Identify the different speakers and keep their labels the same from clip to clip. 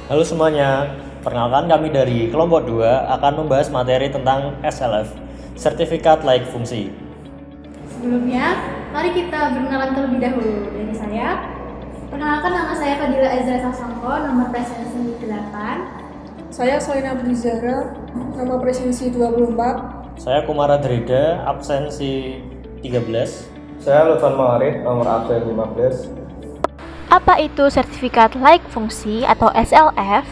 Speaker 1: Halo semuanya, perkenalkan kami dari kelompok 2 akan membahas materi tentang SLF, Sertifikat Layak Fungsi.
Speaker 2: Sebelumnya, mari kita berkenalan terlebih dahulu. Dari saya, perkenalkan nama saya Fadila Ezra Sasongko, nomor presensi 8.
Speaker 3: Saya Solina Budi Zahra, nomor presensi 24.
Speaker 1: Saya Kumara Drida, absensi 13.
Speaker 4: Saya Lutfan Mawarid, nomor absen 15.
Speaker 5: Apa itu sertifikat layak fungsi atau SLF?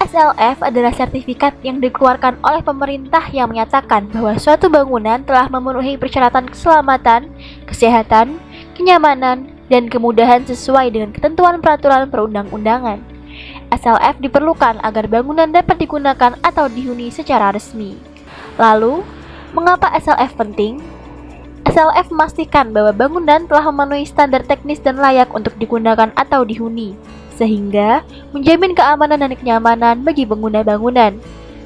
Speaker 5: SLF adalah sertifikat yang dikeluarkan oleh pemerintah yang menyatakan bahwa suatu bangunan telah memenuhi persyaratan keselamatan, kesehatan, kenyamanan, dan kemudahan sesuai dengan ketentuan peraturan perundang-undangan. SLF diperlukan agar bangunan dapat digunakan atau dihuni secara resmi. Lalu, mengapa SLF penting? SLF memastikan bahwa bangunan telah memenuhi standar teknis dan layak untuk digunakan atau dihuni, sehingga menjamin keamanan dan kenyamanan bagi pengguna bangunan.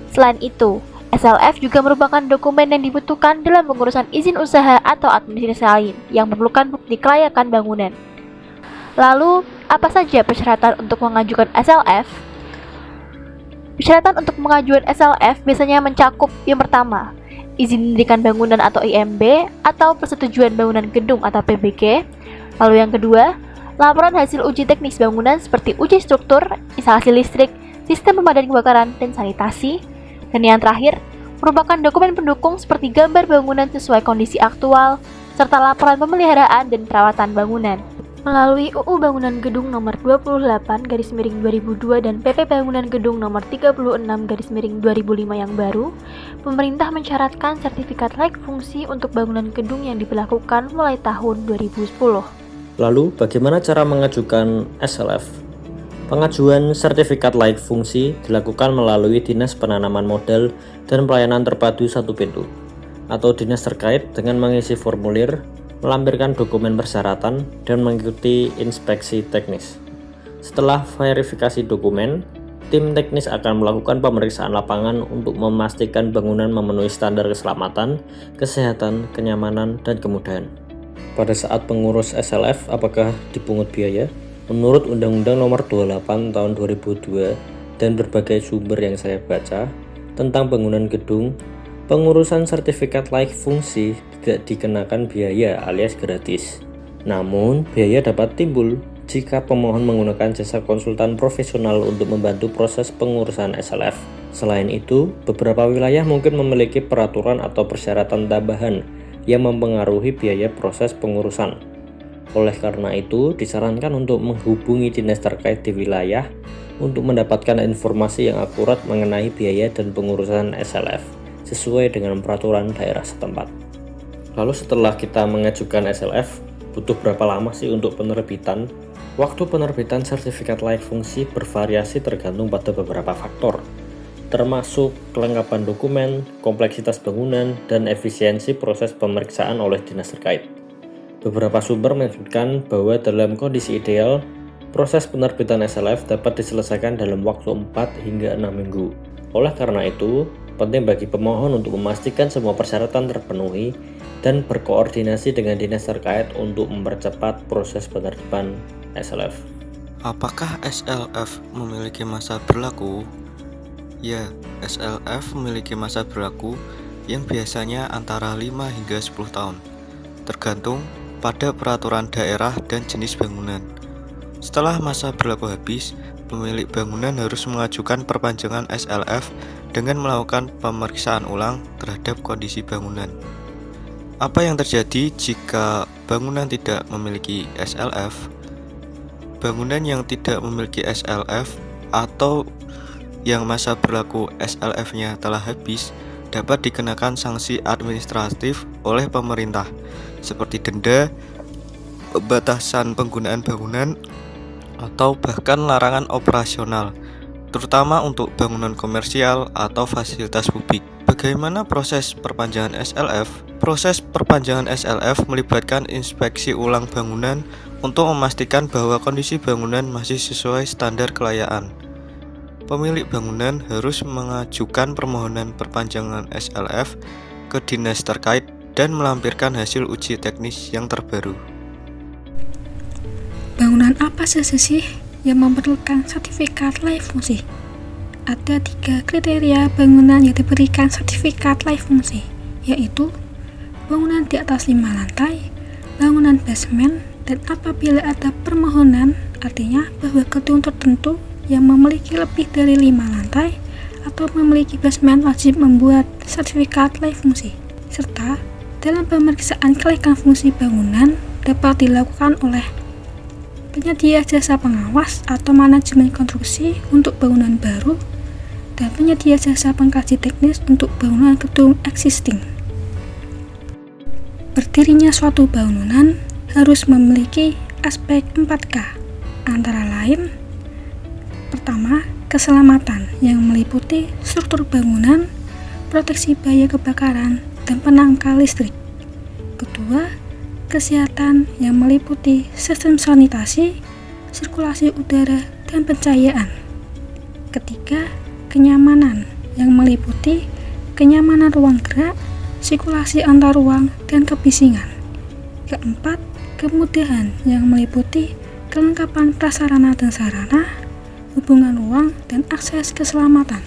Speaker 5: Selain itu, SLF juga merupakan dokumen yang dibutuhkan dalam pengurusan izin usaha atau administrasi lain yang memerlukan bukti kelayakan bangunan. Lalu, apa saja persyaratan untuk mengajukan SLF? Persyaratan untuk mengajukan SLF biasanya mencakup yang pertama, izin mendirikan bangunan atau IMB atau persetujuan bangunan gedung atau PBG. Lalu yang kedua, laporan hasil uji teknis bangunan seperti uji struktur, instalasi listrik, sistem pemadam kebakaran, dan sanitasi. Dan yang terakhir, merupakan dokumen pendukung seperti gambar bangunan sesuai kondisi aktual, serta laporan pemeliharaan dan perawatan bangunan. Melalui UU Bangunan Gedung Nomor 28/2002 dan PP Bangunan Gedung Nomor 36/2005 yang baru, pemerintah mensyaratkan sertifikat layak fungsi untuk bangunan gedung yang diberlakukan mulai tahun 2010.
Speaker 1: Lalu, bagaimana cara mengajukan SLF? Pengajuan sertifikat layak fungsi dilakukan melalui Dinas Penanaman Modal dan Pelayanan Terpadu Satu Pintu atau dinas terkait dengan mengisi formulir, melampirkan dokumen persyaratan, dan mengikuti inspeksi teknis. Setelah verifikasi dokumen, tim teknis akan melakukan pemeriksaan lapangan untuk memastikan bangunan memenuhi standar keselamatan, kesehatan, kenyamanan, dan kemudahan. Pada saat pengurus SLF, apakah dipungut biaya? Menurut Undang-Undang Nomor 28 Tahun 2002 dan berbagai sumber yang saya baca tentang bangunan gedung, pengurusan sertifikat layak fungsi tidak dikenakan biaya alias gratis. Namun, biaya dapat timbul jika pemohon menggunakan jasa konsultan profesional untuk membantu proses pengurusan SLF. Selain itu, beberapa wilayah mungkin memiliki peraturan atau persyaratan tambahan yang mempengaruhi biaya proses pengurusan. Oleh karena itu, disarankan untuk menghubungi dinas terkait di wilayah untuk mendapatkan informasi yang akurat mengenai biaya dan pengurusan SLF sesuai dengan peraturan daerah setempat. Lalu setelah kita mengajukan SLF, butuh berapa lama sih untuk penerbitan? Waktu penerbitan sertifikat layak fungsi bervariasi tergantung pada beberapa faktor, termasuk kelengkapan dokumen, kompleksitas bangunan, dan efisiensi proses pemeriksaan oleh dinas terkait. Beberapa sumber menyebutkan bahwa dalam kondisi ideal, proses penerbitan SLF dapat diselesaikan dalam waktu 4 hingga 6 minggu. Oleh karena itu, penting bagi pemohon untuk memastikan semua persyaratan terpenuhi dan berkoordinasi dengan dinas terkait untuk mempercepat proses penerbitan SLF.
Speaker 6: Apakah SLF memiliki masa berlaku? Ya, SLF memiliki masa berlaku yang biasanya antara 5 hingga 10 tahun, tergantung pada peraturan daerah dan jenis bangunan. Setelah masa berlaku habis, pemilik bangunan harus mengajukan perpanjangan SLF dengan melakukan pemeriksaan ulang terhadap kondisi bangunan. Apa yang terjadi jika bangunan tidak memiliki SLF? Bangunan yang tidak memiliki SLF atau yang masa berlaku SLF-nya telah habis dapat dikenakan sanksi administratif oleh pemerintah seperti denda, pembatasan penggunaan bangunan, atau bahkan larangan operasional, terutama untuk bangunan komersial atau fasilitas publik. Bagaimana proses perpanjangan SLF? Proses perpanjangan SLF melibatkan inspeksi ulang bangunan untuk memastikan bahwa kondisi bangunan masih sesuai standar kelayakan. Pemilik bangunan harus mengajukan permohonan perpanjangan SLF ke dinas terkait dan melampirkan hasil uji teknis yang terbaru.
Speaker 3: Bangunan apa saja sih yang memerlukan sertifikat layak fungsi. Ada 3 kriteria bangunan yang diberikan sertifikat layak fungsi, yaitu bangunan di atas 5 lantai, bangunan basement, dan apabila ada permohonan, artinya bahwa gedung tertentu yang memiliki lebih dari 5 lantai atau memiliki basement wajib membuat sertifikat layak fungsi. Serta dalam pemeriksaan kelayakan fungsi bangunan dapat dilakukan oleh penyedia jasa pengawas atau manajemen konstruksi untuk bangunan baru dan penyedia jasa pengkaji teknis untuk bangunan gedung existing. Berdirinya suatu bangunan harus memiliki aspek 4K, antara lain: pertama, keselamatan yang meliputi struktur bangunan, proteksi bahaya kebakaran, dan penangkal listrik. Kedua, kesehatan yang meliputi sistem sanitasi, sirkulasi udara, dan pencahayaan. Ketiga, kenyamanan yang meliputi kenyamanan ruang gerak, sirkulasi antar ruang, dan kebisingan. Keempat, kemudahan yang meliputi kelengkapan prasarana dan sarana, hubungan ruang, dan akses keselamatan.